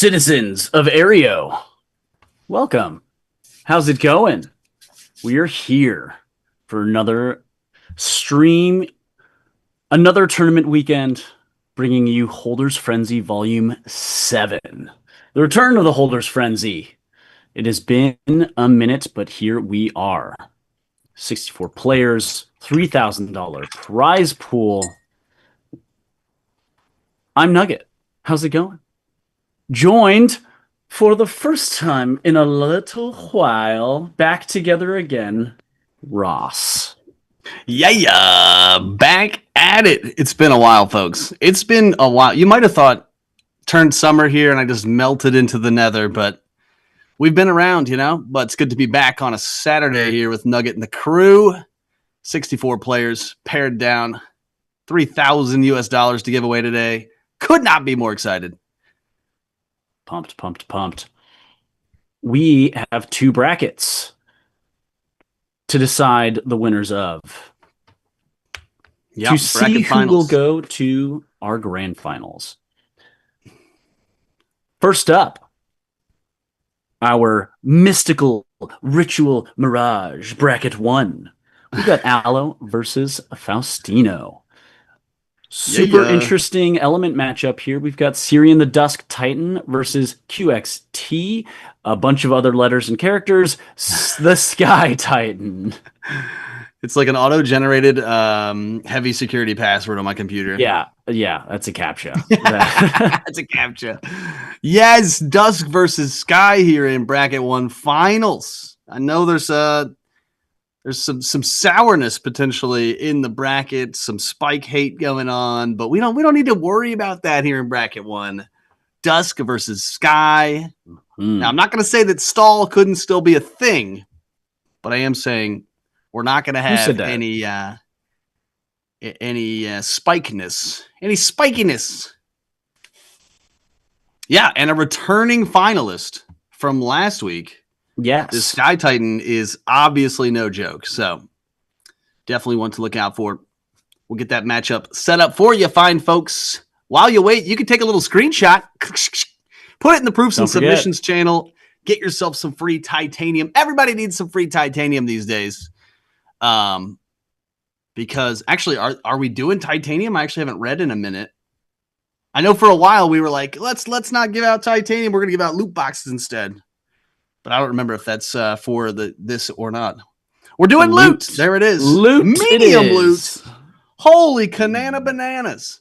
Citizens of Aereo, welcome. How's it going? We are here for another stream, another tournament weekend, bringing you Holders Frenzy Volume 7. The return of the Holders Frenzy. It has been a minute, but here we are. 64 players, $3,000 prize pool. I'm Nugget. How's it going? Joined for the first time in a little while, back together again, Ross. Yeah, back at it. It's been a while, folks. It's been a while. You might have thought turned summer here and I just melted into the nether, but we've been around, But it's good to be back on a Saturday here with Nugget and the crew. 64 players paired down, $3,000 to give away today. Could not be more excited. Pumped. We have two brackets to decide the winners of. Yep, to see who will go to our grand finals. First up, our mystical ritual mirage bracket 1. We got Aloe versus Faustino. Super interesting element matchup here. We've got Syrian the Dusk Titan versus QXT, a bunch of other letters and characters, the Sky Titan. It's like an auto-generated heavy security password on my computer. Yeah, that's a CAPTCHA. That's a CAPTCHA. Yes, Dusk versus Sky here in bracket 1 finals. I know there's some sourness potentially in the bracket, some spike hate going on, but we don't need to worry about that here in bracket 1. Dusk versus Sky. Now, I'm not going to say that stall couldn't still be a thing, but I am saying we're not going to have any spikiness. Yeah, and a returning finalist from last week. Yes. The Sky Titan is obviously no joke, so definitely one to look out for. We'll get that matchup set up for you, fine folks. While you wait, you can take a little screenshot, put it in the Proofs and Submissions channel, get yourself some free titanium. Everybody needs some free titanium these days. Because actually, are we doing titanium? I actually haven't read in a minute. I know for a while we were like, let's not give out titanium. We're going to give out loot boxes instead. But I don't remember if that's for this or not. We're doing loot. There it is. Medium loot. Holy canana bananas.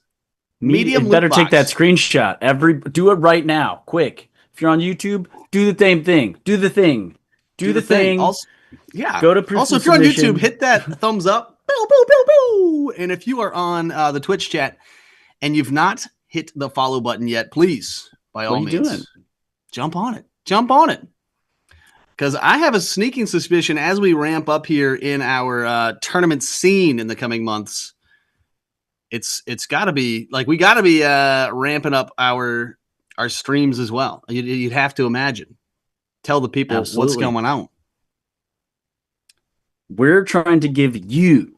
Medium loot. Better take that screenshot. Do it right now. Quick. If you're on YouTube, do the same thing. Do the thing. Also, yeah. Go to Also, if you're on YouTube, hit that thumbs up. Boo, boo, boo, boo. And if you are on the Twitch chat and you've not hit the follow button yet, please, by all means, jump on it. Because I have a sneaking suspicion as we ramp up here in our tournament scene in the coming months, it's got to be like we got to be ramping up our streams as well. You'd have to imagine. Tell the people what's going on. We're trying to give you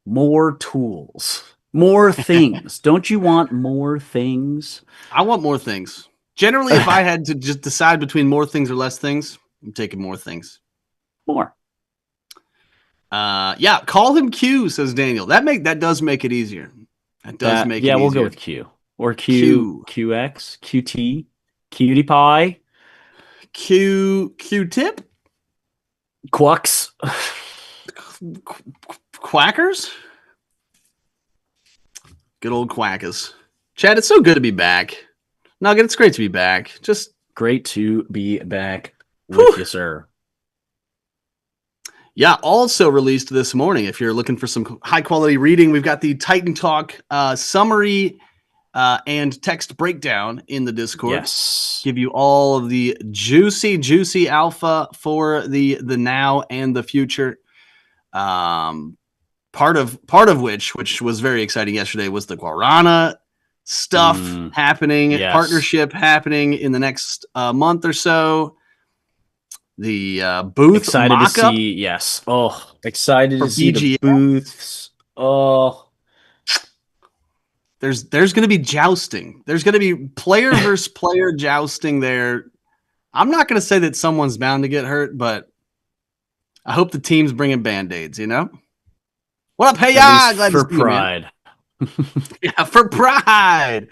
more tools, more things. Don't you want more things? I want more things. Generally, if I had to just decide between more things or less things, I'm taking more things. More. Yeah, call him Q, says Daniel. That does make it easier. That does make it easier. Yeah, we'll go with Q. Or QX, QT, Cutie Pie. Q-tip? Quacks. Quackers? Good old quackers. Chad, it's so good to be back. Nugget, it's great to be back. Just great to be back with you, sir. Yeah, also released this morning. If you're looking for some high-quality reading, we've got the Titan Talk summary and text breakdown in the Discord. Yes. Give you all of the juicy alpha for the now and the future. Part of which was very exciting yesterday was the Guarana stuff happening, partnership happening in the next month or so. The booth excited mock-up. To see, yes. Oh, excited to see the booths. Oh, There's going to be jousting. There's going to be player versus player jousting there. I'm not going to say that someone's bound to get hurt, but I hope the team's bringing Band-Aids, you know? What up, hey, yeah? Glad for to see you, pride. Yeah, for pride.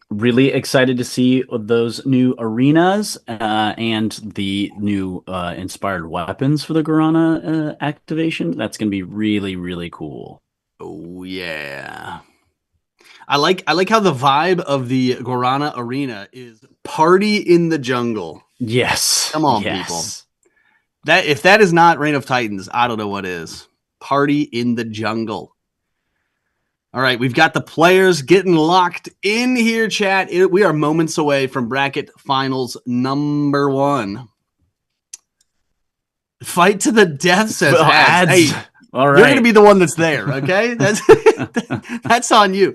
Really excited to see those new arenas and the new inspired weapons for the Guarana activation. That's going to be really, really cool. Oh, yeah. I like how the vibe of the Guarana arena is party in the jungle. Yes. Come on, people. If that is not Reign of Titans, I don't know what is. Party in the jungle. All right, we've got the players getting locked in here, chat. We are moments away from bracket finals number 1. Fight to the death, says ads. Hey, all right. You're going to be the one that's there, okay? That's on you.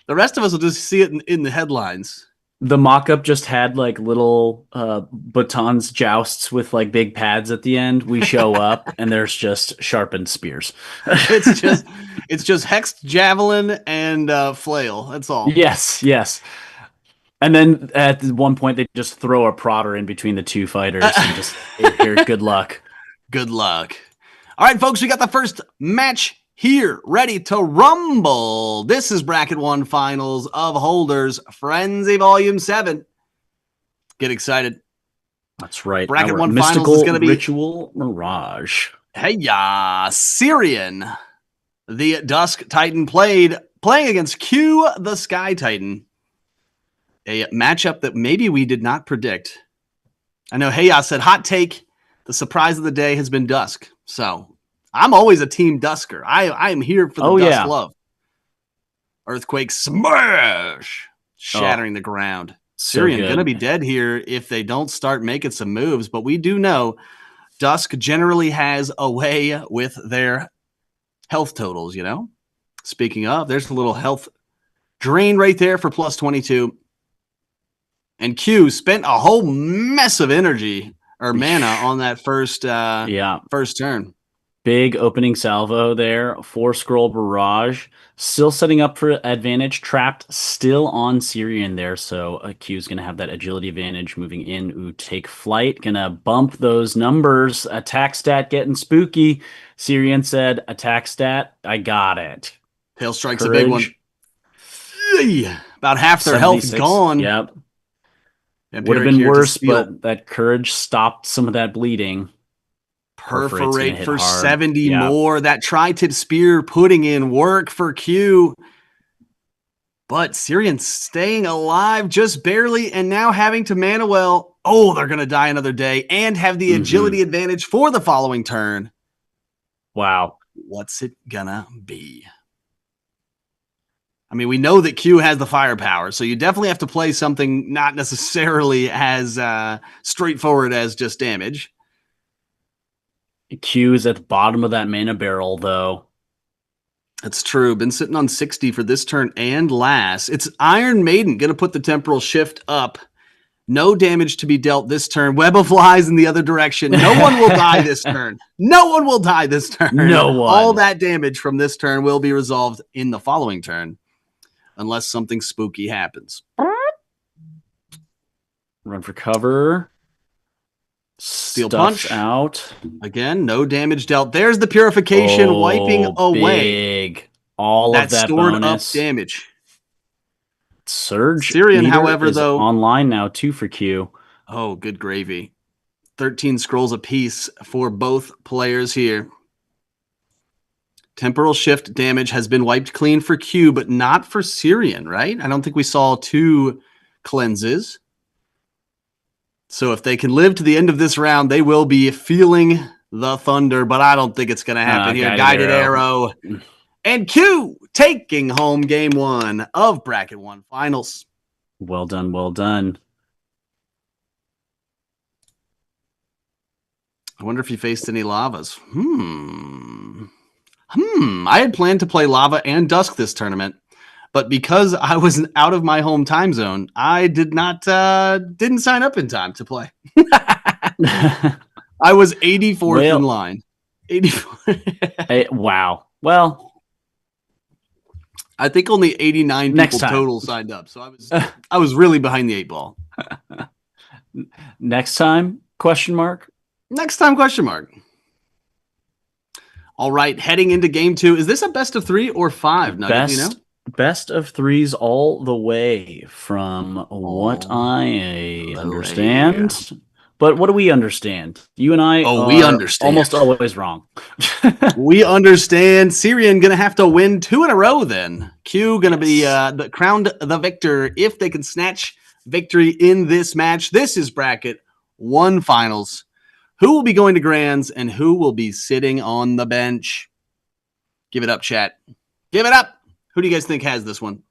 The rest of us will just see it in the headlines. The mock-up just had like little batons jousts with like big pads at the end. We show up and there's just sharpened spears. it's just hexed javelin and flail. That's all. Yes. And then at one point they just throw a prodder in between the two fighters and just here, good luck. Good luck. All right, folks, we got the first match here, ready to rumble. This is Bracket 1 Finals of Holders Frenzy Volume 7. Get excited. That's right. Bracket 1 Finals is going to be Ritual Mirage. Hey-ya, Syrian, the Dusk Titan playing against Q, the Sky Titan. A matchup that maybe we did not predict. I know Hey-ya said, hot take, the surprise of the day has been Dusk. So I'm always a team Dusker. I am here for the Dusk love. Earthquake smash, shattering the ground. Syrian going to be dead here if they don't start making some moves. But we do know Dusk generally has a way with their health totals, you know? Speaking of, there's a little health drain right there for plus 22. And Q spent a whole mess of energy or mana on that first turn. Big opening salvo there. 4-scroll barrage. Still setting up for advantage. Trapped still on Syrian there. So Q's going to have that agility advantage moving in. Ooh, take flight. Going to bump those numbers. Attack stat getting spooky. Syrian said, attack stat, I got it. Tail strike's Courage. A big one. About half their health gone. Yep. Would have been worse, but that courage stopped some of that bleeding. Perforate for 70 more. That tri-tip spear putting in work for Q. But Syrian staying alive just barely and now having to mana well. Oh, they're going to die another day and have the agility advantage for the following turn. Wow. What's it gonna be? I mean, we know that Q has the firepower, so you definitely have to play something not necessarily as straightforward as just damage. Q is at the bottom of that mana barrel, though. That's true. Been sitting on 60 for this turn and last. It's Iron Maiden going to put the temporal shift up. No damage to be dealt this turn. Web of Lies in the other direction. No one will die this turn. No one will die this turn. No one. All that damage from this turn will be resolved in the following turn. Unless something spooky happens. Run for cover. Steel Stuff's punch out. Again, no damage dealt. There's the purification wiping away. Big. All of that stored bonus. Up damage. Surge. Syrian, however, is though online now too for Q. Oh, good gravy. 13 scrolls apiece for both players here. Temporal shift damage has been wiped clean for Q, but not for Syrian, right? I don't think we saw 2 cleanses. So if they can live to the end of this round, they will be feeling the thunder, but I don't think it's going to happen here. Guided arrow. And Q taking home game 1 of Bracket 1 Finals. Well done, well done. I wonder if he faced any lavas. I had planned to play Lava and Dusk this tournament, but because I was out of my home time zone, I didn't sign up in time to play. I was 84th in line. 84. Wow. Well, I think only 89 people total signed up. So I was really behind the 8 ball. Next time? Question mark. Next time? Question mark. All right, heading into game 2. Is this a best of 3 or 5? Nugget, do you know? Best of 3s all the way from what I understand. But what do we understand? You and I we understand. Almost always wrong. We understand. Syrian going to have to win 2 in a row then. Q going to be crowned the victor if they can snatch victory in this match. This is bracket 1 finals. Who will be going to grands and who will be sitting on the bench? Give it up, chat. Give it up. Who do you guys think has this one?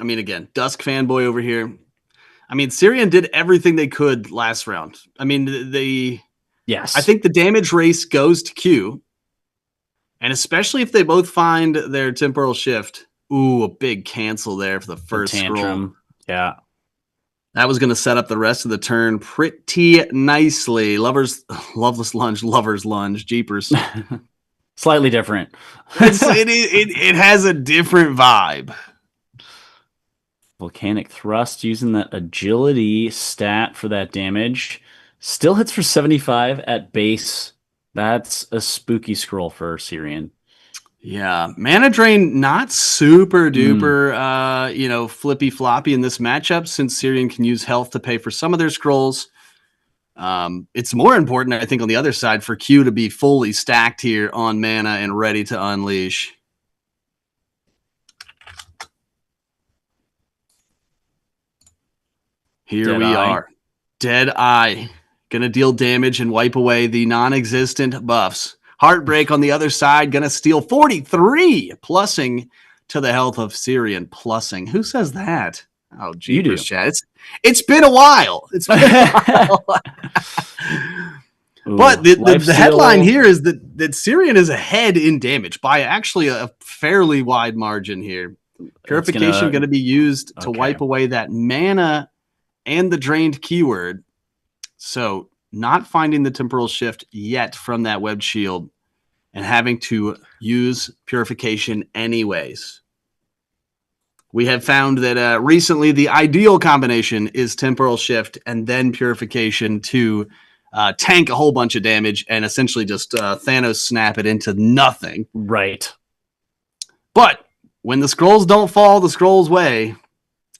I mean, again, Dusk fanboy over here. I mean, Syrian did everything they could last round. I mean, yes. I think the damage race goes to Q. And especially if they both find their temporal shift. Ooh, a big cancel there for the first scroll. Yeah. That was going to set up the rest of the turn pretty nicely. Loveless lunge, jeepers. Slightly different. It has a different vibe. Volcanic thrust using that agility stat for that damage. Still hits for 75 at base. That's a spooky scroll for Syrian. Yeah, mana drain not super duper, flippy floppy in this matchup since Syrian can use health to pay for some of their scrolls. It's more important, I think, on the other side for Q to be fully stacked here on mana and ready to unleash. Here we are. Dead Eye. Gonna deal damage and wipe away the non-existent buffs. Heartbreak on the other side, gonna steal 43, plussing to the health of Syrian. Plussing. Who says that? Oh, jeepers, chat. It's been a while. It's been a while. But the headline here is that Syrian is ahead in damage by actually a fairly wide margin here. Purification going to be used to wipe away that mana and the drained keyword. So not finding the temporal shift yet from that webbed shield and having to use purification anyways. We have found that recently the ideal combination is temporal shift and then purification to tank a whole bunch of damage and essentially just Thanos snap it into nothing. Right. But when the scrolls don't fall the scrolls way,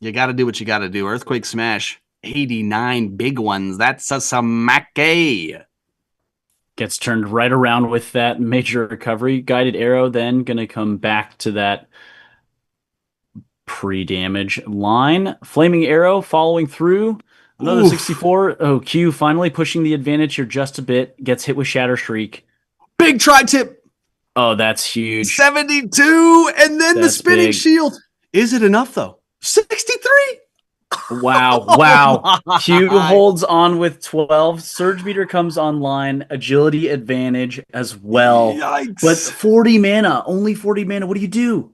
you got to do what you got to do. Earthquake Smash, 89 big ones. That's a samake. Gets turned right around with that major recovery. Guided Arrow then going to come back to that pre-damage line. Flaming Arrow following through. Another 64. Oh, Q finally pushing the advantage here just a bit. Gets hit with Shatter Shriek. Big tri-tip. Oh, that's huge. 72. And then the spinning shield. Is it enough, though? 63. Wow. Wow. Q holds on with 12. Surge Beater comes online. Agility advantage as well. Yikes. But 40 mana. Only 40 mana. What do you do?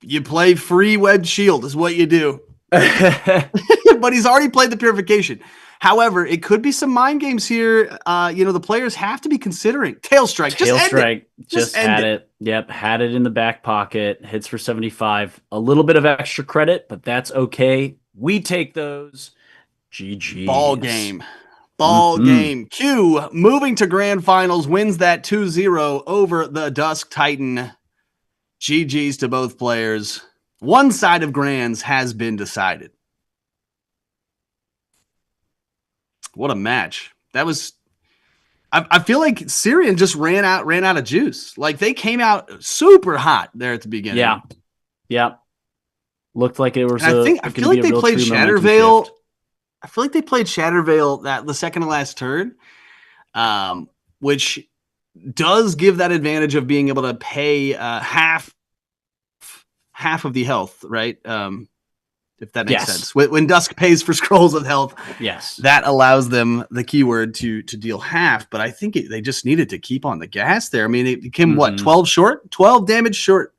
You play free webbed shield is what you do. But he's already played the purification. However, it could be some mind games here. The players have to be considering Tail Strike. Just had it. Yep, had it in the back pocket. Hits for 75. A little bit of extra credit, but that's okay. We take those. GG. Ball game. Ball game. Q moving to grand finals, wins that 2-0 over the Dusk Titan. GG's to both players. One side of grands has been decided. What a match. That was... I feel like Syrian just ran out of juice. Like, they came out super hot there at the beginning. Yeah. Looked like it was I feel like they played Shatterveil. I feel like they played Shatterveil the second to last turn, which does give that advantage of being able to pay half of the health, right? If that makes sense. When Dusk pays for scrolls of health, that allows them the keyword to deal half. But I think they just needed to keep on the gas there. I mean, it came 12 short, 12 damage short.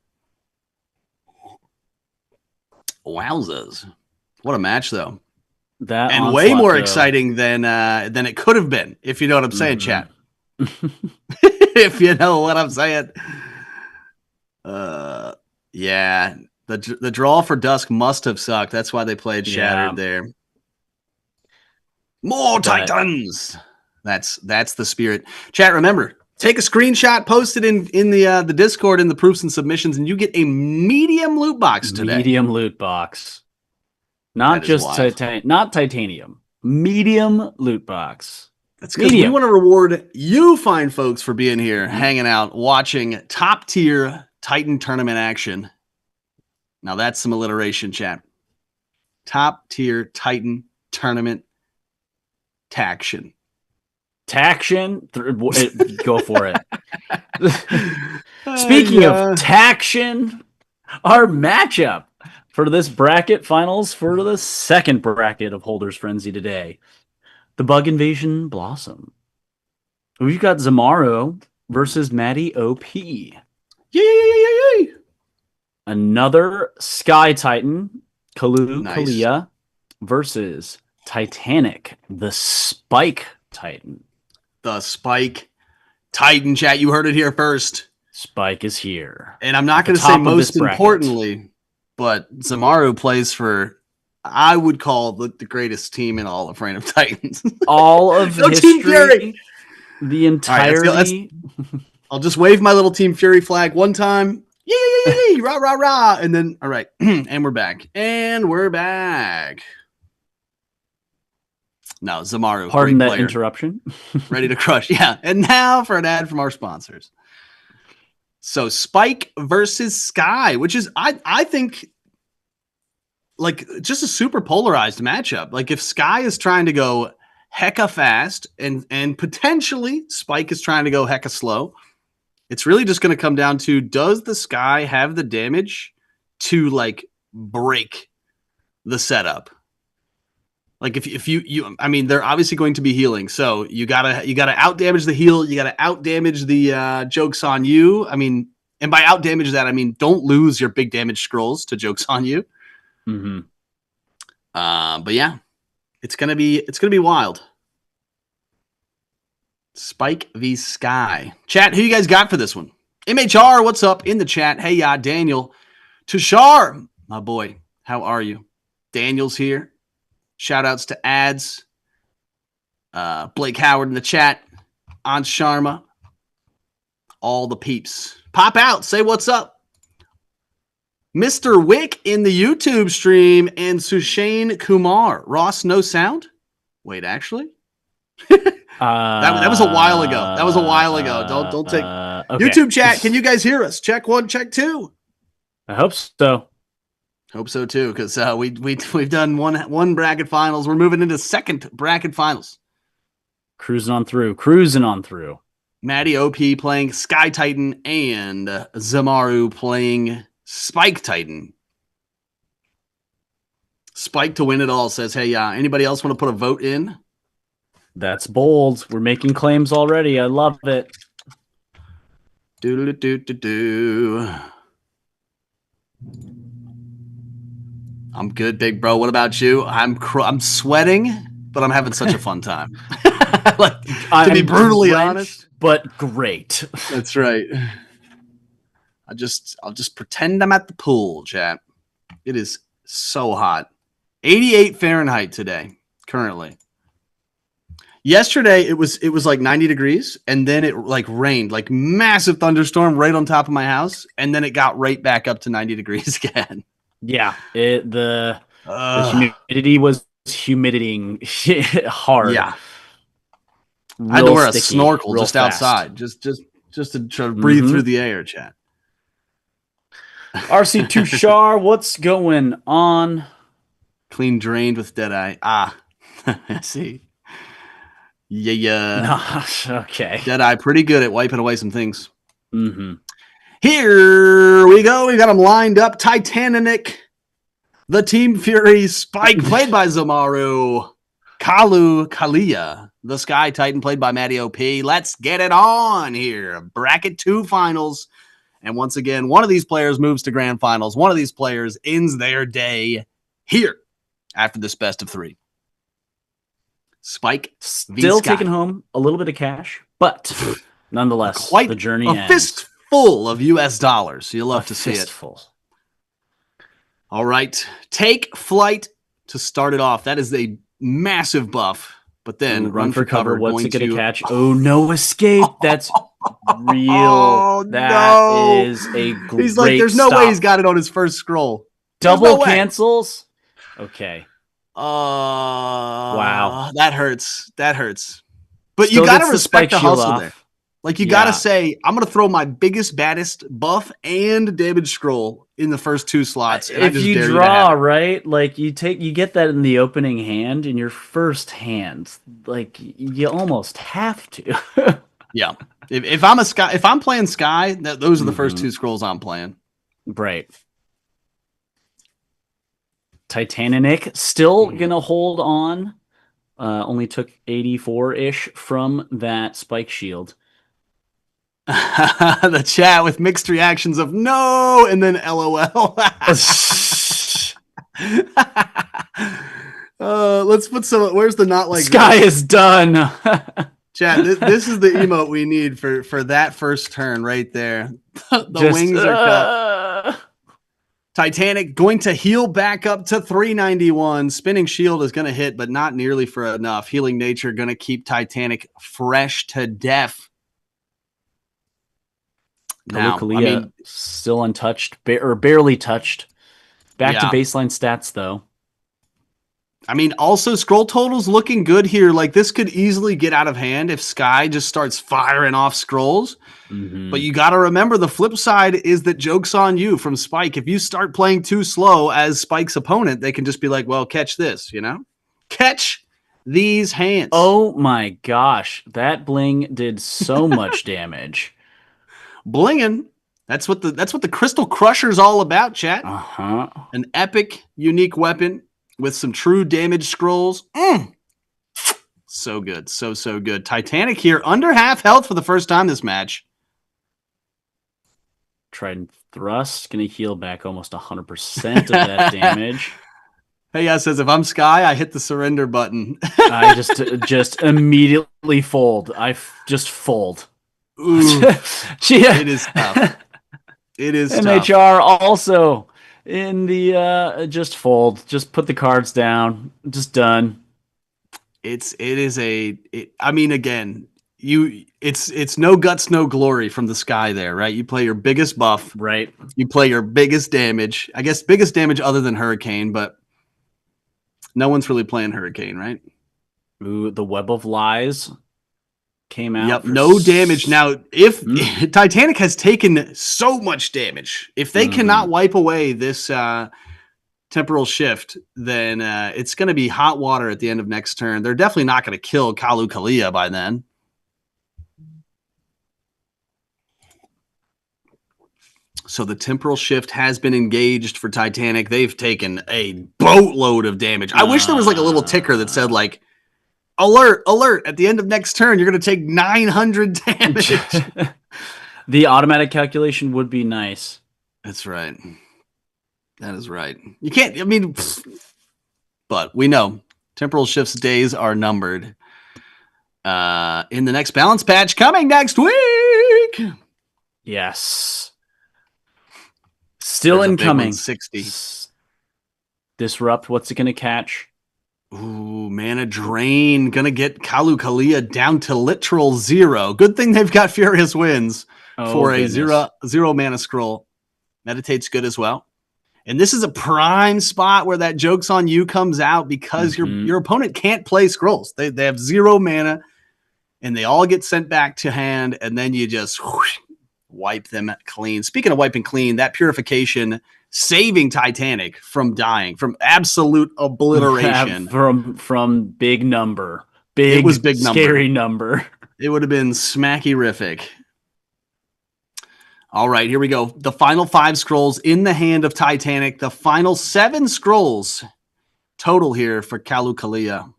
Wowzers! What a match, though. And way more exciting than it could have been, if you know what I'm saying, chat. If you know what I'm saying. Yeah. The draw for Dusk must have sucked. That's why they played Shattered there. More Titans. That's the spirit. Chat, remember, take a screenshot, post it in the Discord in the proofs and submissions, and you get a medium loot box today. Medium loot box. Not just not titanium. Medium loot box. That's because we want to reward you fine folks for being here, hanging out, watching top tier Titan tournament action. Now that's some alliteration, chat. Top tier Titan tournament taction. Taction? Go for it. Speaking of taction, our matchup for this bracket finals for the second bracket of Holders Frenzy today. The Bug Invasion Blossom. We've got Zamaru versus Maddie OP. Yay! Another Sky Titan, Kalia, versus Titanic, the Spike Titan. The Spike Titan, chat. You heard it here first. Spike is here. And I'm not going to say most importantly, but Zamaru plays for, I would call the greatest team in all of Reign of Titans. All of history. Team Fury. The entirety. Right, I'll just wave my little Team Fury flag one time. Yay! Rah, rah, rah. And then, all right. And we're back. No, Zamaru. Pardon that interruption. Ready to crush. Yeah. And now for an ad from our sponsors. So Spike versus Sky, which is, I think, like, just a super polarized matchup. Like, if Sky is trying to go hecka fast and potentially Spike is trying to go hecka slow, it's really just going to come down to, does the Sky have the damage to, like, break the setup? Like, if you I mean, they're obviously going to be healing, so you gotta out damage the heal, you gotta out damage the jokes on you. I mean, and by out damage that I mean don't lose your big damage scrolls to jokes on you. Mm-hmm. But yeah, it's gonna be wild. Spike v Sky. Chat, who you guys got for this one? MHR, what's up in the chat? Hey, Daniel. Tushar, my boy, how are you? Daniel's here. Shout outs to ads. Blake Howard in the chat. Aunt Sharma. All the peeps. Pop out. Say what's up. Mr. Wick in the YouTube stream and Sushane Kumar. Ross, no sound? Wait, actually? That was a while ago. Don't take okay. YouTube chat. Can you guys hear us? Check 1, check 2. I hope so. Hope so too, because we've done one bracket finals. We're moving into second bracket finals. Cruising on through. Maddie OP playing Sky Titan and Zamaru playing Spike Titan. Spike to win it all says, hey, anybody else want to put a vote in? That's bold. We're making claims already. I love it. Do. I'm good, big bro. What about you? I'm sweating, but I'm having such a fun time. Like, to be brutally honest, but great. That's right. I'll just pretend I'm at the pool, chat. It is so hot. 88 Fahrenheit today, currently. Yesterday it was like 90 degrees, and then it like rained, like massive thunderstorm right on top of my house, and then it got right back up to 90 degrees again. Yeah, the humidity was humiditying hard. Yeah, I had to wear a snorkel just outside, just to try to breathe through the air, chat. RC Tushar, what's going on? Clean drained with Deadeye. I see. Yeah. Okay. Deadeye pretty good at wiping away some things. Mm-hmm. Here we go. We've got them lined up. Titanic, the Team Fury, Spike, played by Zamaru, Kalia, the Sky Titan, played by Maddie OP. Let's get it on here. Bracket 2 finals. And once again, one of these players moves to grand finals. One of these players ends their day here after this best of 3. Spike still taking home a little bit of cash, but nonetheless, quite the journey ends. full of US dollars. You'll love to see it. Fistful. All right. Take flight to start it off. That is a massive buff. But then run for cover. What's it going to catch? Oh, no escape. That's real. Oh, that is a great He's like, there's no way he's got it on his first scroll. Double cancels? Okay. Wow. That hurts. But you got to respect the hustle there. Like, you got to say, I'm going to throw my biggest, baddest buff and damage scroll in the first 2 slots. If you draw, right? Like, you get that in the opening hand, in your first hand. Like, you almost have to. Yeah. If I'm playing Sky, those are the first 2 scrolls I'm playing. Right. TitanArmy still going to hold on. Only took 84-ish from that spike shield. The chat with mixed reactions of no and then LOL. Let's put some. Where's the not like Sky this? is done. Chat, this is the emote we need for that first turn right there. The wings are cut. Titanic going to heal back up to 391. Spinning shield is going to hit, but not nearly for enough. Healing nature going to keep Titanic fresh to death. Now, I mean, still untouched, or barely touched. Back to baseline stats, though. I mean, also, scroll totals looking good here. Like, this could easily get out of hand if Sky just starts firing off scrolls. But you got to remember, the flip side is that joke's on you from Spike. If you start playing too slow as Spike's opponent, they can just be like, well, catch this, Catch these hands. Oh, my gosh. That bling did so much damage. Blinging. That's what the Crystal Crusher's all about, chat. An epic, unique weapon with some true damage scrolls. So good. So good. Titanic here, under half health for the first time this match. Trident Thrust, going to heal back almost 100% of that damage. Hey, says, if I'm Sky, I hit the surrender button. I just immediately fold. just fold. Ooh, it is tough. It is MHR tough. Also in the just fold. Just put the cards down. Just done. I mean, again, it's no guts, no glory from the Sky there, right? You play your biggest buff. Right. You play your biggest damage. I guess biggest damage other than Hurricane, but no one's really playing Hurricane, right? Ooh, the Web of Lies came out. Yep, no damage. Now, if Titanic has taken so much damage, if they cannot wipe away this temporal shift, then it's going to be hot water at the end of next turn. They're definitely not going to kill Kalu Kalia by then. So the temporal shift has been engaged for Titanic. They've taken a boatload of damage. I wish there was like a little ticker that said like, alert, at the end of next turn, you're going to take 900 damage. The automatic calculation would be nice. That's right. That is right. You can't, I mean, but we know temporal shift's days are numbered. In the next balance patch coming next week. Yes. Still incoming. 60. Disrupt, what's it going to catch? Ooh, mana drain. Gonna get Kalu Kalia down to literal 0. Good thing they've got Furious Winds for a zero mana scroll. Meditate's good as well. And this is a prime spot where that joke's on you comes out because your opponent can't play scrolls. They have 0 mana and they all get sent back to hand, and then you just wipe them clean. Speaking of wiping clean, that purification saving Titanic from dying, from absolute obliteration. From big number. It was big scary number. It would have been smacky-rific. All right, here we go. The final 5 scrolls in the hand of Titanic. The final 7 scrolls total here for Kalu Kalia.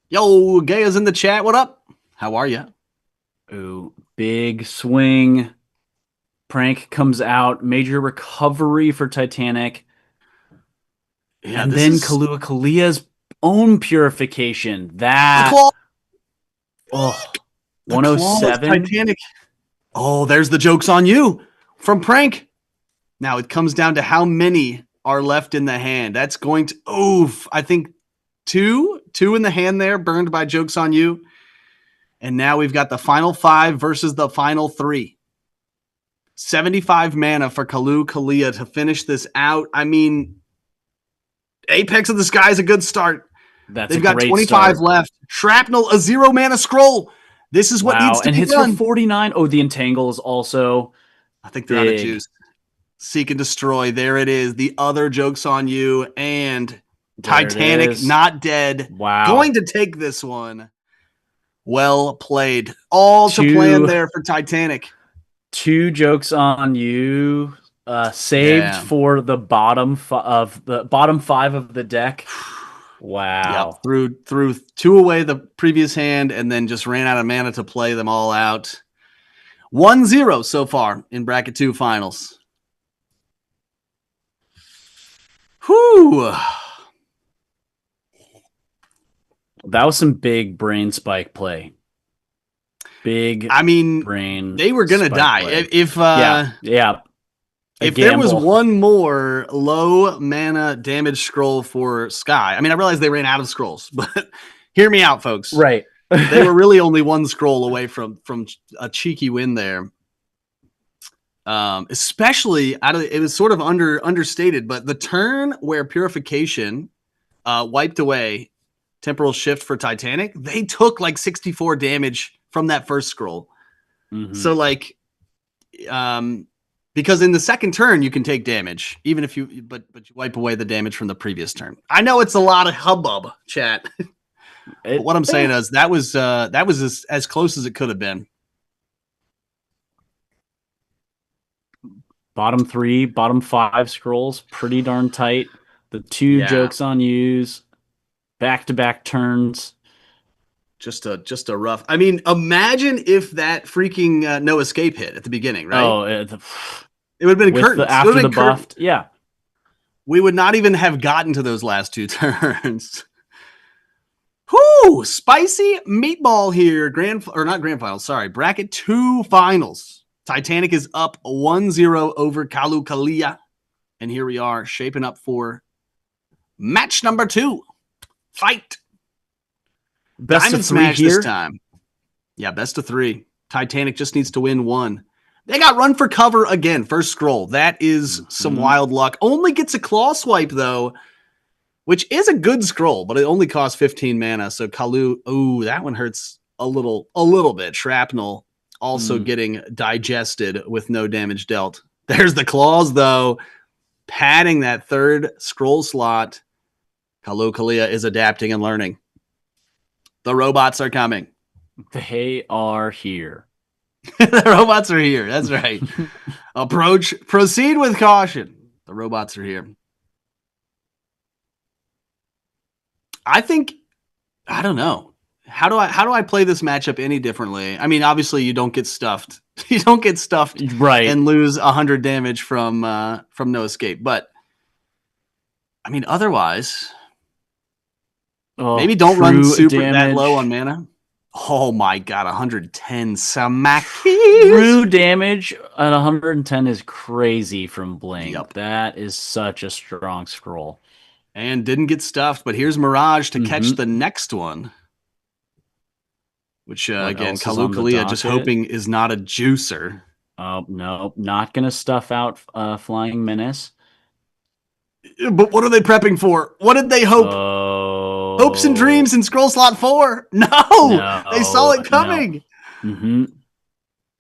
Yo, Gaia's in the chat. What up? How are you? Ooh, big swing. Prank comes out. Major recovery for Titanic. Yeah, and then Kalu Kalia's own purification. That. The claws, 107. Titanic. Oh, there's the joke's on you from Prank. Now it comes down to how many are left in the hand. That's going to, I think two in the hand there, burned by Joke's on You. And now we've got the final 5 versus the final 3. 75 mana for Kalia to finish this out. I mean, Apex of the Sky is a good start. They've got 25 left. Shrapnel, a 0 mana scroll. This is what needs to be done. For 49. Oh, the Entangle is also, I think they're out of juice. Seek and Destroy. There it is. The other Joke's on You. And Titanic, not dead. Wow. Going to take this one. Well played. All to plan there for Titanic. 2 Joke's on You. Saved for the bottom 5 of the deck. Wow. Yep. Threw 2 away the previous hand and then just ran out of mana to play them all out. 1-0 so far in bracket 2 finals. Whew. That was some big brain spike play. They were gonna die play. if If there was one more low mana damage scroll for Sky. I mean, I realize they ran out of scrolls, but hear me out, folks. Right. They were really only 1 scroll away from a cheeky win there. Especially it was sort of understated, but the turn where Purification wiped away Temporal Shift for Titanic, they took like 64 damage from that first scroll. Mm-hmm. So like, because in the second turn you can take damage, even if you wipe away the damage from the previous turn. I know it's a lot of hubbub, chat. But what I'm saying is that was as close as it could have been. Bottom 3, bottom 5 scrolls, pretty darn tight. The 2 Joke's on Yous, back-to-back turns. Just a rough. I mean, imagine if that freaking no escape hit at the beginning, right? Oh, it would have been curtains. After the buffed, yeah. We would not even have gotten to those last 2 turns. Whoo! Spicy meatball here. Not grand finals, sorry. Bracket 2 finals. Titanic is up 1-0 over Kalia. And here we are shaping up for match number 2. Fight. Best Diamond of 3 Smash here? This time. Yeah, best of 3. Titanic just needs to win 1. They got run for cover again. First scroll. That is some wild luck. Only gets a claw swipe, though, which is a good scroll, but it only costs 15 mana. So that one hurts a little bit. Shrapnel also getting digested with no damage dealt. There's the claws, though, padding that third scroll slot. Kalia is adapting and learning. The robots are coming. They are here. The robots are here. That's right. Proceed with caution. The robots are here. I don't know. How do I play this matchup any differently? I mean, obviously you don't get stuffed. You don't get stuffed right and lose 100 damage from no escape. But I mean, otherwise, maybe don't run super that low on mana. Oh my god, 110 Samaki. True damage at 110 is crazy from Blink. Yep. That is such a strong scroll. And didn't get stuffed, but here's Mirage to catch the next one. Which, again, Kalia just hoping is not a juicer. Oh, no. Not going to stuff out Flying Menace. But what are they prepping for? What did they hope? Hopes and dreams in scroll slot 4? No! They saw it coming! No. Mm-hmm.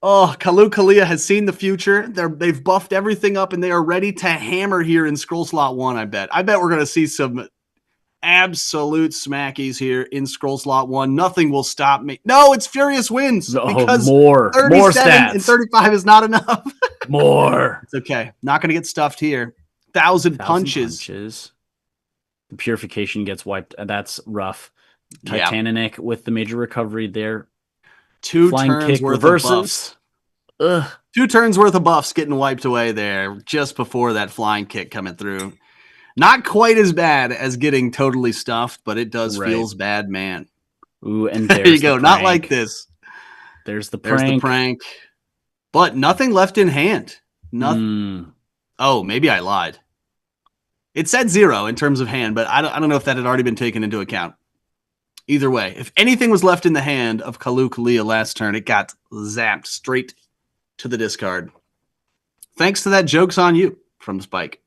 Oh, Kalia has seen the future. They've buffed everything up, and they are ready to hammer here in scroll slot 1, I bet. I bet we're going to see some absolute smackies here in scroll slot 1. Nothing will stop me. No, it's Furious Winds because more 37 stats. And 35 is not enough. More. It's okay. Not going to get stuffed here. 1,000 punches. The Purification gets wiped. That's rough. Titanic with the major recovery there. 2 Flying turns kick worth reverses. of buffs. Ugh. 2 turns worth of buffs getting wiped away there just before that flying kick coming through. Not quite as bad as getting totally stuffed, but it does feels bad, man. Ooh, and there you go. Not like this. There's the There's the prank. prank. But nothing left in hand. Nothing. Oh, maybe I lied. It said 0 in terms of hand, but I don't know if that had already been taken into account. Either way, if anything was left in the hand of Kalu Kalia last turn, it got zapped straight to the discard. Thanks to that joke's on you from Spike.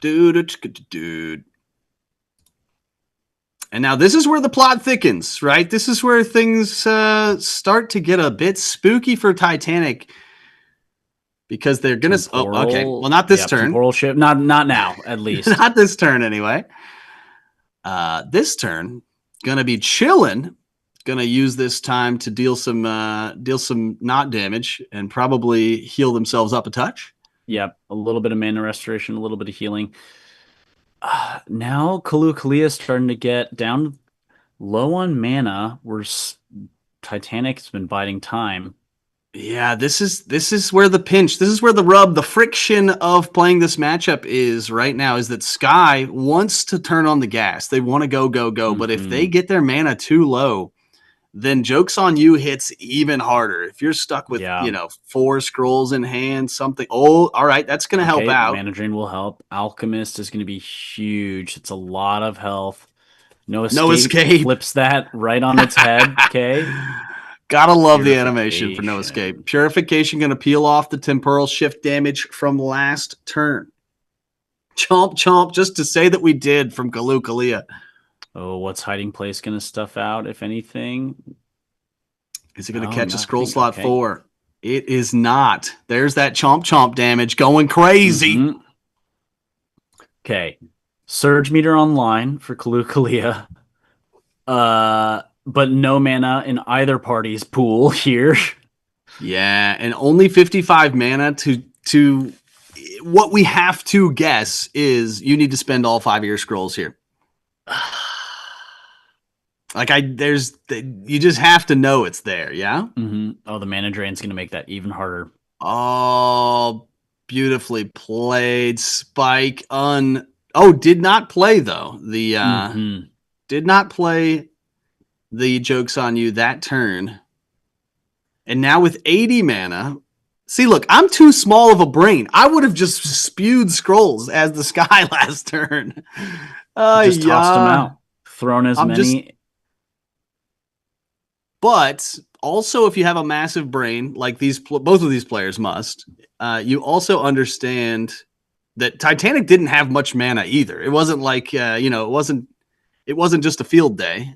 Dude. And now this is where the plot thickens, right? This is where things start to get a bit spooky for Titanic. Because they're going to... Oh, okay. Well, not this turn. Temporal shift. Not now, at least. Not this turn, anyway. This turn, going to be chilling. Going to use this time to deal some knot damage and probably heal themselves up a touch. Yep. A little bit of mana restoration, a little bit of healing. Now Kalu Kalia is starting to get down low on mana. Titanic's been biding time. Yeah, this is where the pinch, this is where the rub, the friction of playing this matchup is right now, is that Sky wants to turn on the gas. They want to go. But if they get their mana too low, then joke's on you hits even harder. If you're stuck with, 4 scrolls in hand, something. Oh, all right, that's going to help out. Mana Drain will help. Alchemist is going to be huge. It's a lot of health. No escape. Flips that right on its head. Okay. Gotta love the animation for No Escape. Purification going to peel off the temporal shift damage from last turn. Chomp, just to say that we did from Kalu Kalia. Oh, what's Hiding Place going to stuff out, if anything? Is it going to catch a scroll slot 4? It is not. There's that chomp damage going crazy. Okay. Surge meter online for Kalu Kalia. But no mana in either party's pool here. Yeah, and only 55 mana to what we have to guess is you need to spend all 5 of your scrolls here. You just have to know it's there, yeah? Mm-hmm. Oh, the mana drain's going to make that even harder. Oh, beautifully played, Spike. Did not play though. Did not play the joke's on you that turn. And now with 80 mana, see, look, I'm too small of a brain. I would have just spewed scrolls as the Sky last turn. Just tossed them out. Thrown as many. But also, if you have a massive brain, like both of these players must, you also understand that Titanic didn't have much mana either. It wasn't like, it wasn't just a field day.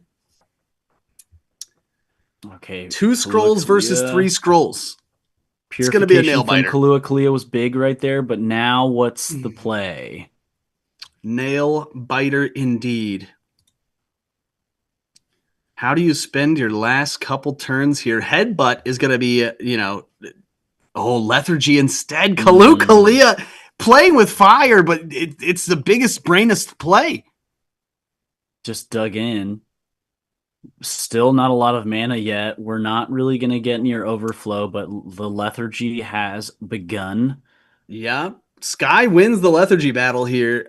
Okay. 2 scrolls versus 3 scrolls. It's going to be a nail biter. Kalu Kalia was big right there, but now what's the play? Nail biter indeed. How do you spend your last couple turns here? Headbutt is going to be, lethargy instead. Kalu Kalia playing with fire, but it's the biggest, brainest play. Just dug in. Still not a lot of mana yet. We're not really going to get near overflow, but the lethargy has begun. Yeah. Sky wins the lethargy battle here.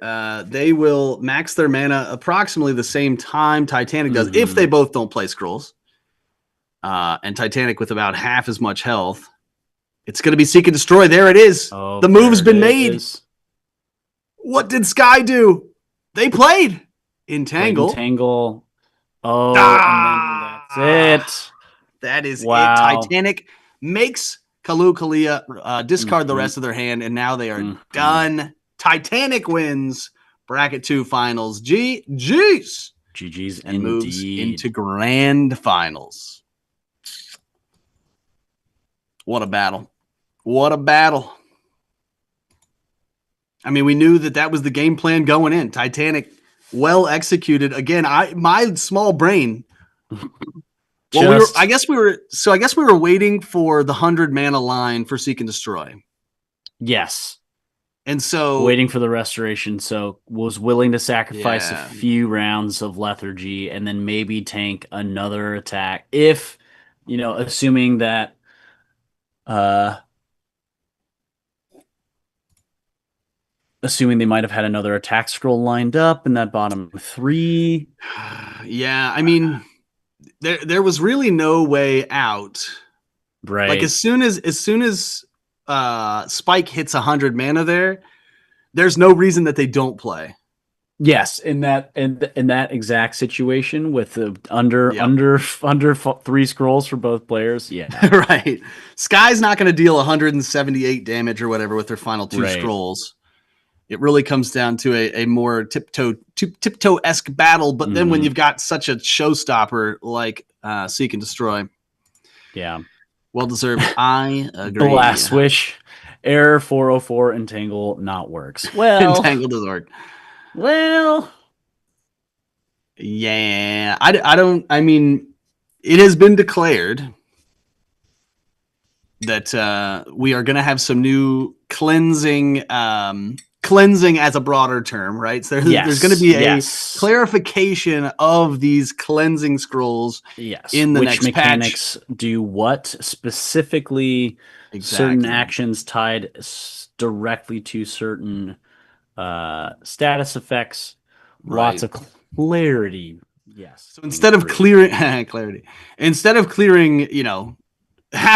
They will max their mana approximately the same time Titanic does, if they both don't play scrolls. And Titanic with about half as much health. It's going to be Seek and Destroy. There it is. Oh, the move's been made. What did Sky do? They played Entangle. Entangle. Oh, and then that's it. That is it. Titanic makes Kalu Kalia discard the rest of their hand, and now they are done. Titanic wins bracket 2 finals. GG's. GG's and moves into grand finals. What a battle. What a battle. I mean, we knew that was the game plan going in. Titanic, well executed. Again, my small brain. I guess we were waiting for the 100 mana line for Seek and Destroy. Yes. And so waiting for the restoration, so was willing to sacrifice a few rounds of lethargy and then maybe tank another attack if, assuming that assuming they might have had another attack scroll lined up in that bottom 3. Yeah, I mean, there was really no way out. Right. Like as soon as Spike hits 100 mana there's no reason that they don't play. Yes, in that exact situation with the under 3 scrolls for both players. Yeah. Right. Sky's not going to deal 178 damage or whatever with their final 2 scrolls. It really comes down to a more tiptoe-esque battle, but then when you've got such a showstopper like Seek and Destroy. Yeah. Well deserved. I agree. The last wish. Error 404 entangle not works. Well, entangle doesn't work. Well, yeah. I mean, it has been declared that we are going to have some new cleansing as a broader term, right? So there's going to be a clarification of these cleansing scrolls in the next mechanics patch. Do what specifically? Certain actions tied directly to certain status effects. Right. Lots of clarity. Yes. So instead of clearing half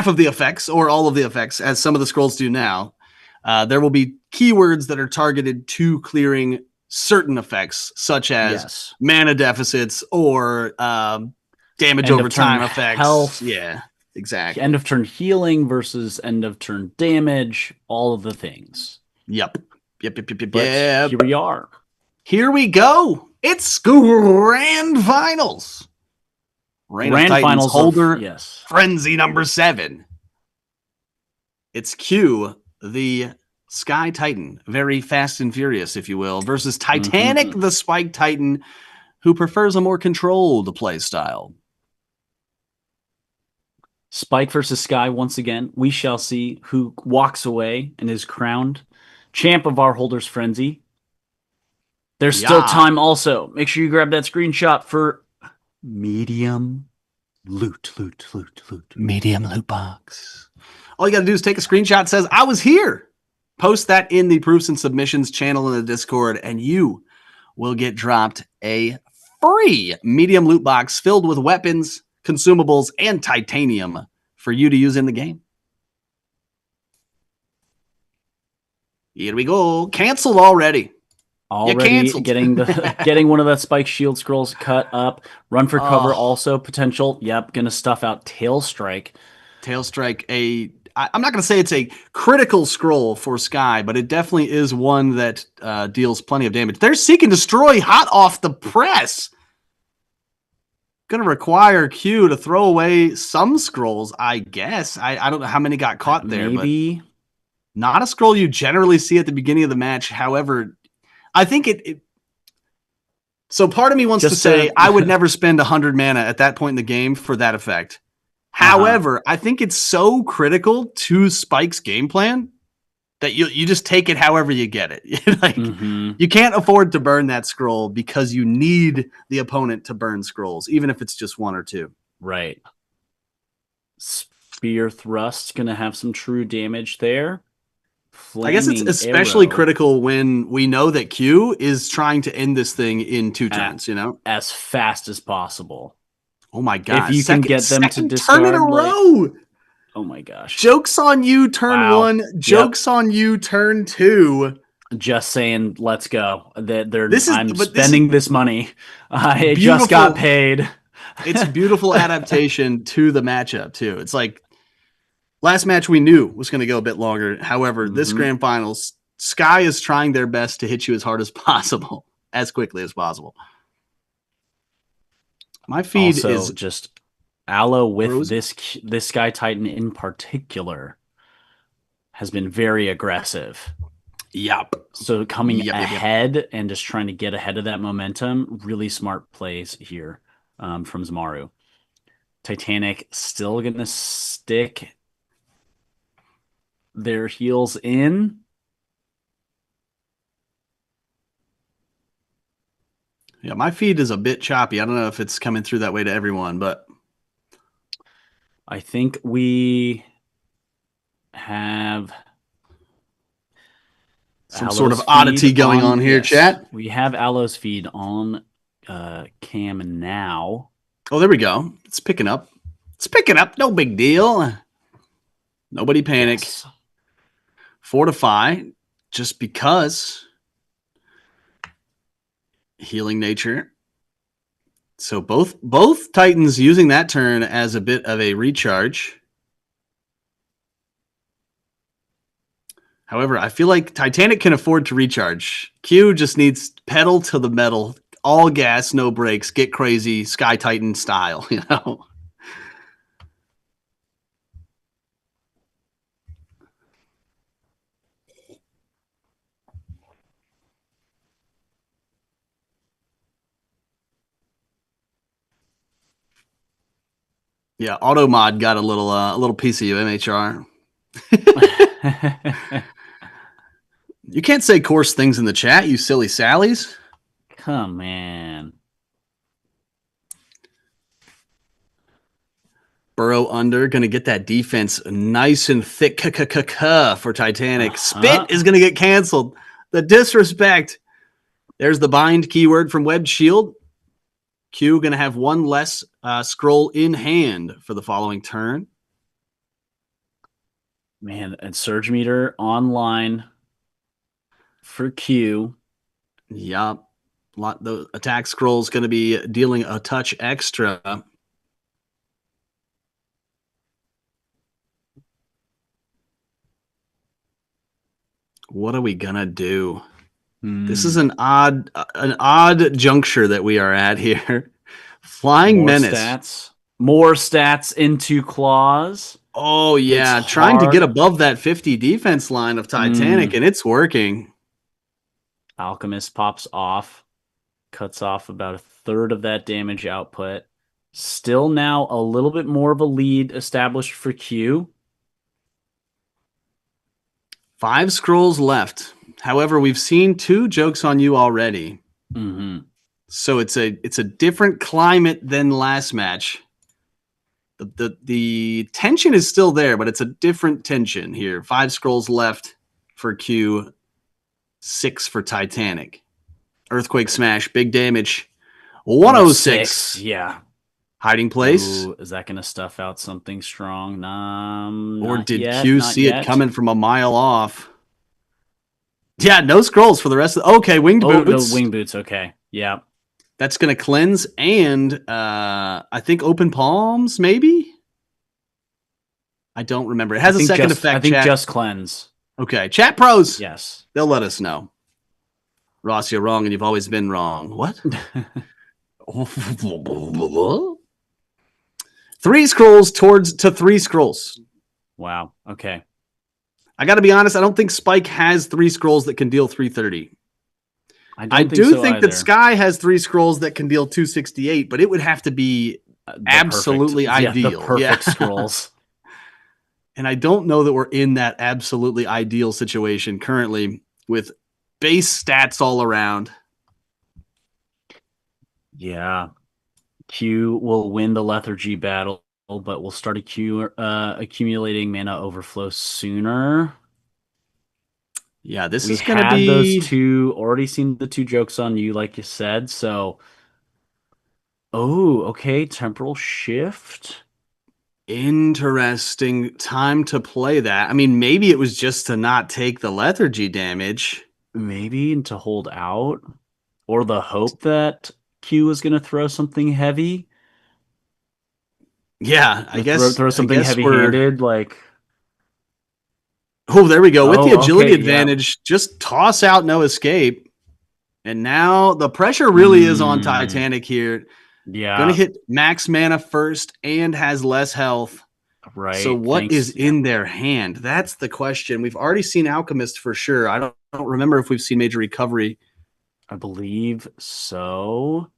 of the effects or all of the effects, as some of the scrolls do now, there will be keywords that are targeted to clearing certain effects, such as mana deficits or damage over time effects. Health. Yeah, exactly. End of turn healing versus end of turn damage. All of the things. Yep. Here we are. Here we go. It's Grand Finals. Grand Finals holder Frenzy number 7. It's Q, the Sky Titan, very fast and furious, if you will, versus Titanic, the Spike Titan, who prefers a more controlled play style. Spike versus Sky once again. We shall see who walks away and is crowned champ of our Holders Frenzy. There's still time also. Make sure you grab that screenshot for medium loot. Medium loot box. All you got to do is take a screenshot that says, I was here. Post that in the Proofs and Submissions channel in the Discord, and you will get dropped a free medium loot box filled with weapons, consumables, and titanium for you to use in the game. Here we go. Canceled already. Getting one of that Spike Shield scrolls cut up. Run for cover also potential. Yep, gonna stuff out Tail Strike. Tail Strike, I'm not gonna say it's a critical scroll for Sky, but it definitely is one that deals plenty of damage. There's Seek and Destroy hot off the press. Gonna require Q to throw away some scrolls, I guess. I don't know how many got caught there, but not a scroll you generally see at the beginning of the match. However, I think so part of me wants to say I would never spend 100 mana at that point in the game for that effect. However, I think it's so critical to Spike's game plan that you just take it however you get it. You can't afford to burn that scroll because you need the opponent to burn scrolls, even if it's just 1 or 2. Right. Spear Thrust going to have some true damage there. I guess it's especially critical when we know that Q is trying to end this thing in 2 turns, as fast as possible. Oh my god! If you can get them to discard turn in a row. Oh my gosh! Jokes on you, turn 1. Jokes on you, turn 2. Just saying, let's go. I'm spending this money. I just got paid. It's a beautiful adaptation to the matchup too. It's like last match we knew was going to go a bit longer. However, this Grand Finals, Sky is trying their best to hit you as hard as possible, as quickly as possible. My feed is just Aloe with this Sky Titan in particular has been very aggressive. Yep. So coming ahead and just trying to get ahead of that momentum, really smart plays here from Zmaru. Titanic still going to stick their heels in. Yeah, my feed is a bit choppy. I don't know if it's coming through that way to everyone, but I think we have some sort of oddity going on here, chat. We have Aloe's feed on cam now. Oh, there we go. It's picking up. It's picking up. No big deal. Nobody panic. Yes. Fortify, just because. Healing nature. So both Titans using that turn as a bit of a recharge. However, I feel like Titanic can afford to recharge. Q just needs pedal to the metal, all gas, no brakes, get crazy, Sky Titan style, you know? Yeah, auto mod got a little piece of you, MHR. You can't say coarse things in the chat, you silly Sallies. Come on. Burrow under, going to get that defense nice and thick for Titanic. Spit is going to get canceled. The disrespect. There's the bind keyword from Web Shield. Q going to have one less scroll in hand for the following turn. Man, and Surge Meter online for Q. Yup. The attack scroll is going to be dealing a touch extra. What are we going to do? This is an odd juncture that we are at here. Flying Menace. More stats into claws. Oh, yeah. Trying to get above that 50 defense line of Titanic, and it's working. Alchemist pops off. Cuts off about a third of that damage output. Still now a little bit more of a lead established for Q. 5 scrolls left. However, we've seen 2 jokes on you already. Mm-hmm. So it's a different climate than last match. The tension is still there, but it's a different tension here. 5 scrolls left for Q, 6 for Titanic. Earthquake smash, big damage. 106. Yeah. Hiding place. Ooh, is that going to stuff out something strong? Or did Q see it coming from a mile off? Yeah, no scrolls for the rest of okay, winged boots. No, winged boots, okay. Yeah. That's going to cleanse and I think open palms, maybe? I don't remember. It has a second effect. I think just cleanse. Okay, chat pros. Yes. They'll let us know. Ross, you're wrong and you've always been wrong. What? 3 scrolls to 3 scrolls. Wow. Okay. I got to be honest. I don't think Spike has 3 scrolls that can deal 330. I do think that Sky has 3 scrolls that can deal 268, but it would have to be absolutely ideal. The perfect scrolls. And I don't know that we're in that absolutely ideal situation currently with base stats all around. Yeah. Q will win the lethargy battle, but we'll start accumulating mana overflow sooner. Yeah, this is going to be those 2 already seen the 2 jokes on you, like you said. So, okay, temporal shift. Interesting time to play that. I mean, maybe it was just to not take the lethargy damage. Maybe, and to hold out, or the hope that Q is going to throw something heavy. Yeah, I guess throw something heavy-handed, like. Oh, there we go. With the agility advantage, just toss out no escape. And now the pressure really is on Titanic here. Yeah. Going to hit max mana first and has less health. Right. So what is in their hand? That's the question. We've already seen Alchemist for sure. I don't remember if we've seen Major Recovery. I believe so.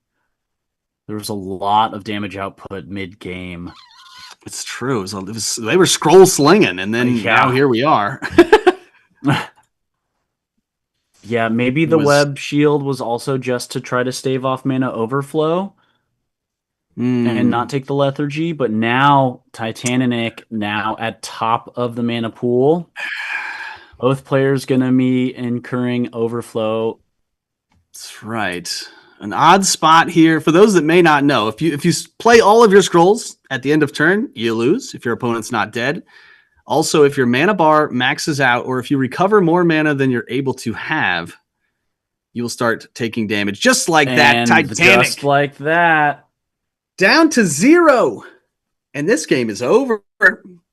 There was a lot of damage output mid-game. It's true. They were scroll slinging, and then now here we are. Yeah, maybe the web shield was also just to try to stave off mana overflow and not take the lethargy. But now Titanic now at top of the mana pool. Both players going to be incurring overflow. That's right. An odd spot here for those that may not know. If you play all of your scrolls at the end of turn, you lose if your opponent's not dead. Also, if your mana bar maxes out or if you recover more mana than you're able to have, you will start taking damage. Just like that, Titanic. Just like that. Down to 0. And this game is over.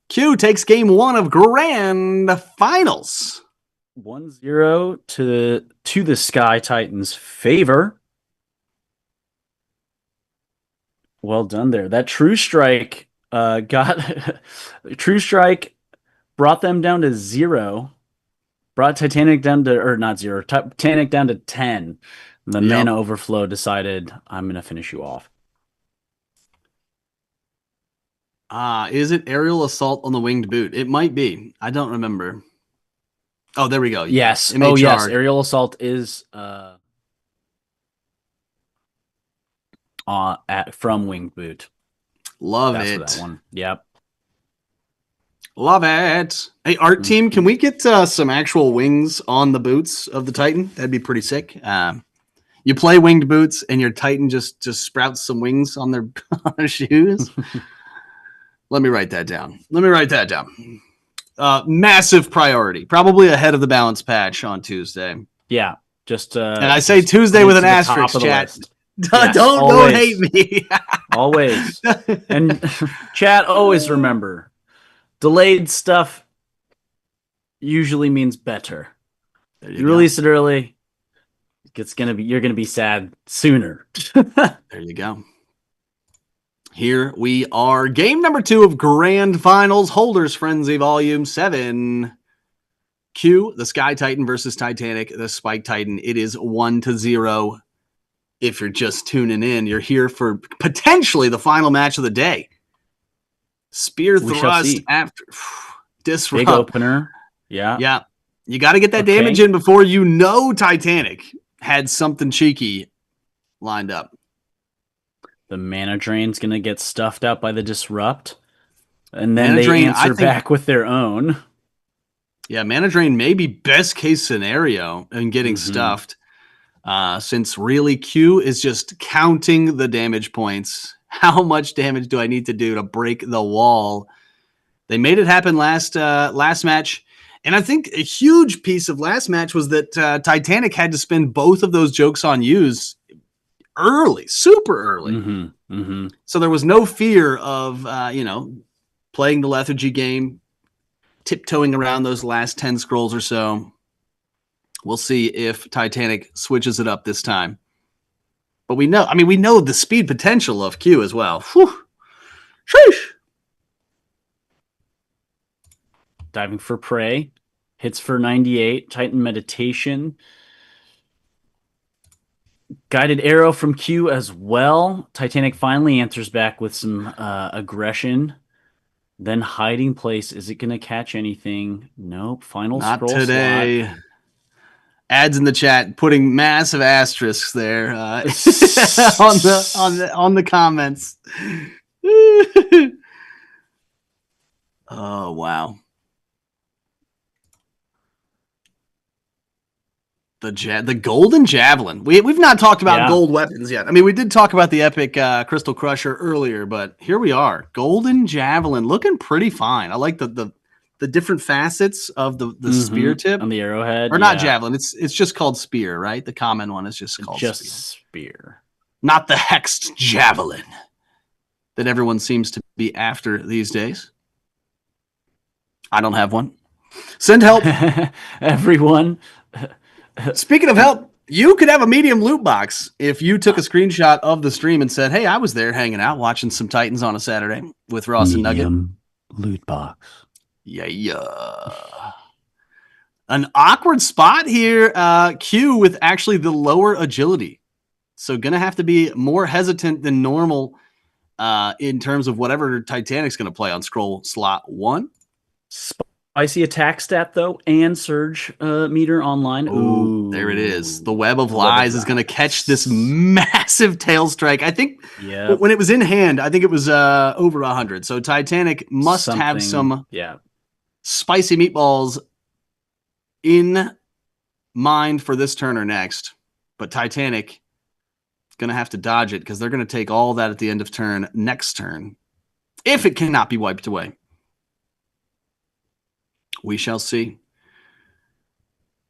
Q takes game 1 of Grand Finals. 1-0 to the Sky Titans' favor. Well done there. That True Strike True Strike brought them down to 0. Brought Titanic down to, or not 0, Titanic down to 10. And the mana overflow decided, I'm going to finish you off. Is it aerial assault on the winged boot? It might be. I don't remember. Oh, there we go. Yes. MHR. Oh, yes. Aerial assault is from winged boot. Love That's it. for that one. Yep. Love it. Hey, art team, can we get some actual wings on the boots of the Titan? That'd be pretty sick. You play winged boots and your Titan just sprouts some wings on their, on their shoes. Let me write that down. Massive priority. Probably ahead of the balance patch on Tuesday. Yeah. Just and I say Tuesday with an asterisk, chat. Yes, don't hate me. Always. And chat, always remember, delayed stuff usually means better. You release it early, you're gonna be sad sooner. There you go. Here we are. Game number 2 of Grand Finals. Holders Frenzy Volume 7. Q, the Sky Titan versus Titanic, the Spike Titan. It is 1-0. If you're just tuning in, you're here for potentially the final match of the day. Spear thrust after disrupt. Big opener. Yeah. Yeah. You got to get that damage in before you know Titanic had something cheeky lined up. The mana drain's going to get stuffed out by the disrupt. And then they answer back with their own. Yeah, mana drain may be best case scenario in getting stuffed. Since really Q is just counting the damage points. How much damage do I need to do to break the wall? They made it happen last match. And I think a huge piece of last match was that Titanic had to spend both of those jokes on use early, super early. So there was no fear of, playing the lethargy game, tiptoeing around those last 10 scrolls or so. We'll see if Titanic switches it up this time. But we know the speed potential of Q as well. Whew. Sheesh. Diving for prey. Hits for 98. Titan meditation. Guided arrow from Q as well. Titanic finally answers back with some aggression. Then hiding place. Is it going to catch anything? Nope. Final scroll today. Slot. Ads in the chat putting massive asterisks there on the comments. Oh wow. The golden javelin. We've not talked about gold weapons yet. I mean, we did talk about the epic Crystal Crusher earlier, but here we are. Golden javelin looking pretty fine. I like the different facets of the spear tip on the arrowhead, or not javelin. It's just called spear, right? The common one is just called spear, not the hexed javelin that everyone seems to be after these days. I don't have one. Send help, everyone. Speaking of help, you could have a medium loot box if you took a screenshot of the stream and said, "Hey, I was there hanging out watching some Titans on a Saturday with Ross and Nugget." Loot box. Yeah. An awkward spot here. Q with actually the lower agility. So going to have to be more hesitant than normal in terms of whatever Titanic's going to play on scroll slot 1. Spicy attack stat, though, and surge meter online. Ooh, there it is. The Web of Lies is going to catch this massive tail strike. I think when it was in hand, I think it was over 100. So Titanic must have some spicy meatballs in mind for this turn or next. But Titanic Going to have to dodge it because they're going to take all that at the end of turn next turn. If it cannot be wiped away. We shall see.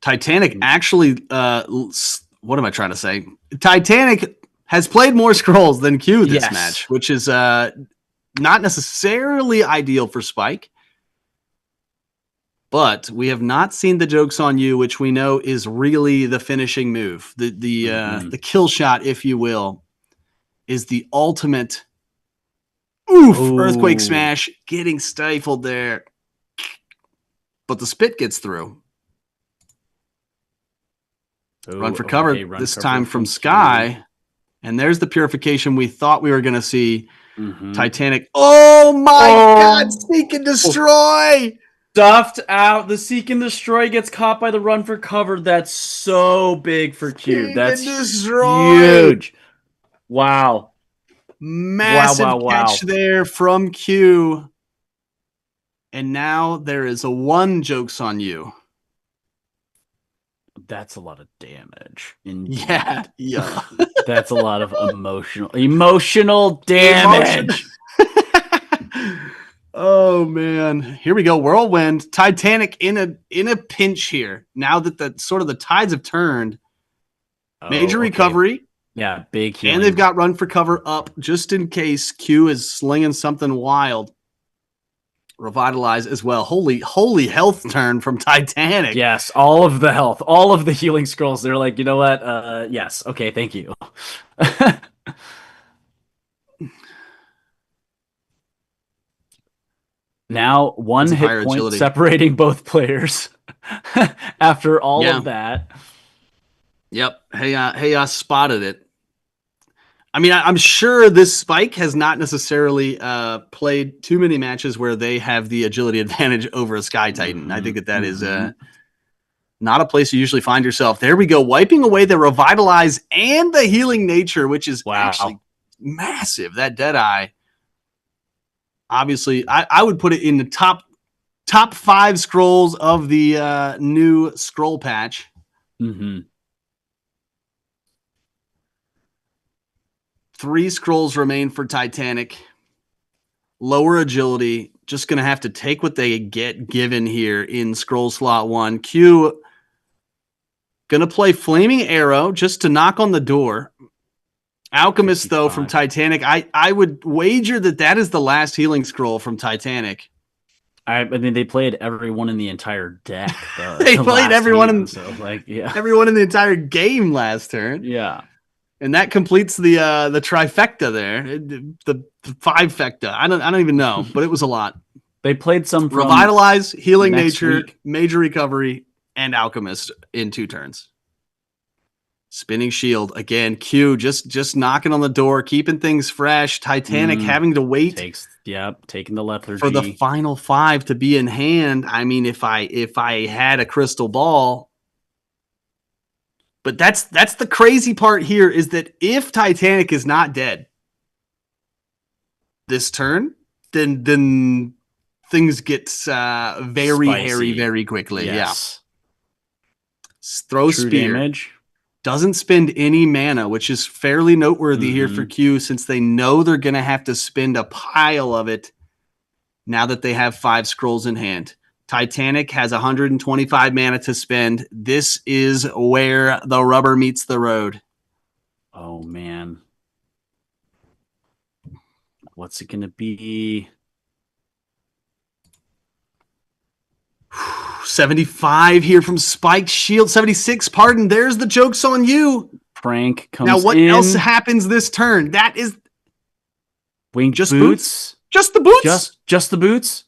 Titanic actually, what am I trying to say? Titanic has played more scrolls than Q this match, which is not necessarily ideal for Spike. But we have not seen the Joke's on You, which we know is really the finishing move. The kill shot, if you will, is the ultimate earthquake smash, getting stifled there. But the spit gets through. Run for cover, this time from Sky. And there's the purification we thought we were going to see. Titanic. Oh my God! Seek and Destroy! Stuffed out. The Seek and Destroy gets caught by the run for cover. That's so big for Q. That's huge. Wow. Massive catch there from Q. And now there is a 1 Joke's on You. That's a lot of damage. Yeah. That's a lot of emotional damage. Oh man, here we go. Whirlwind, Titanic in a pinch here. Now that the tides have turned, major recovery. Yeah, big healing. And they've got run for cover up just in case Q is slinging something wild. Revitalize as well. Holy health turn from Titanic. Yes, all of the health, all of the healing scrolls. They're like, you know what? Yes, okay, thank you. Now, one hit point agility separating both players after all of that. Yep. Hey, spotted it. I mean, I'm sure this Spike has not necessarily played too many matches where they have the agility advantage over a Sky Titan. I think that is not a place you usually find yourself. There we go. Wiping away the Revitalize and the Healing Nature, which is actually massive. That Deadeye. Obviously, I would put it in the top 5 scrolls of the new scroll patch. 3 scrolls remain for Titanic. Lower agility. Just going to have to take what they get given here in scroll slot 1. Q going to play Flaming Arrow just to knock on the door. Alchemist, 55. Though, from Titanic, I would wager that is the last healing scroll from Titanic. I mean, they played everyone in the entire deck. They played everyone in the entire game last turn. Yeah, and that completes the trifecta there, the 5-fecta. I don't even know, but it was a lot. They played some from Revitalize, Healing Nature, Major Recovery, and Alchemist in 2 turns. Spinning Shield again. Q just knocking on the door, keeping things fresh. Titanic having to wait. Taking the lethargy for the final 5 to be in hand. I mean, if I had a crystal ball, but that's the crazy part here is that if Titanic is not dead this turn, then things get very spicy. Hairy very quickly. Yes. Yeah. Throw True spear. Damage. Doesn't spend any mana, which is fairly noteworthy here for Q, since they know they're going to have to spend a pile of it now that they have 5 scrolls in hand. Titanic has 125 mana to spend. This is where the rubber meets the road. Oh, man. What's it going to be? 75 here from Spike. Shield 76. Pardon. There's the Joke's on You. Prank comes now, what in. else happens this turn? That is winged just boots. Just the boots. Just the boots.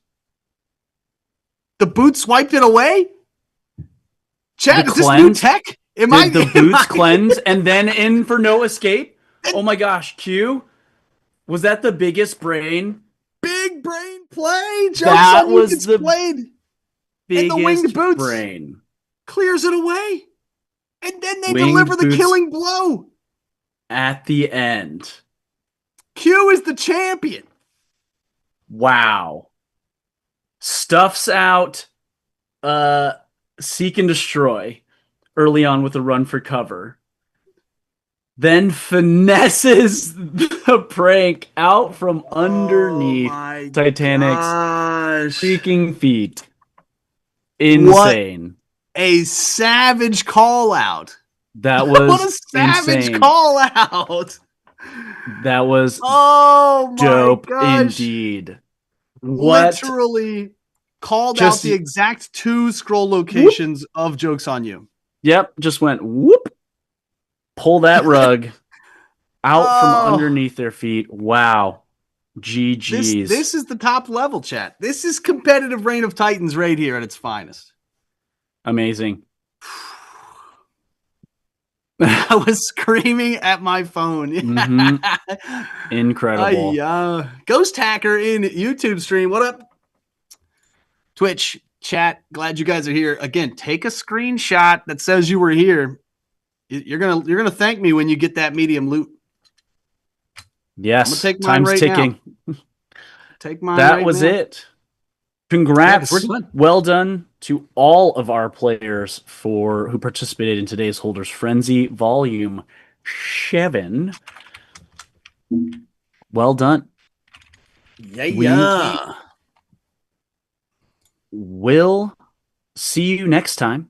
The boots wiped it away. Chat, is this new tech? The boots cleanse and then in for no escape? Oh my gosh, Q. Was that the biggest brain? Big brain play. Joke's on You gets played. And the winged boots brain clears it away. And then they deliver the killing blow. At the end. Q is the champion. Wow. Stuffs out Seek and Destroy early on with a run for cover. then finesses the prank out from underneath Titanic's freaking feet. Insane. What a savage call out. That was what a savage insane. call out. That was dope indeed. Literally called out the exact 2 scroll locations of Jokes on You. Yep, just went whoop. Pull that rug out from underneath their feet. Wow. GG's. This is the top level, chat. This is competitive Reign of Titans right here at its finest. Amazing. I was screaming at my phone. Incredible. Ghost Hacker in YouTube stream. What up? Twitch chat. Glad you guys are here. Again, take a screenshot that says you were here. You're gonna thank me when you get that medium loot. Yes, I'm gonna take mine time's ticking. Take mine. That was it. Congrats. Well done to all of our players who participated in today's Holders Frenzy Volume 7. Well done. Yeah. We'll see you next time.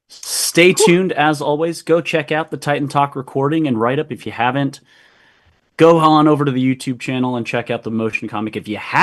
Stay tuned as always. Go check out the Titan Talk recording and write-up if you haven't. Go on over to the YouTube channel and check out the motion comic if you have.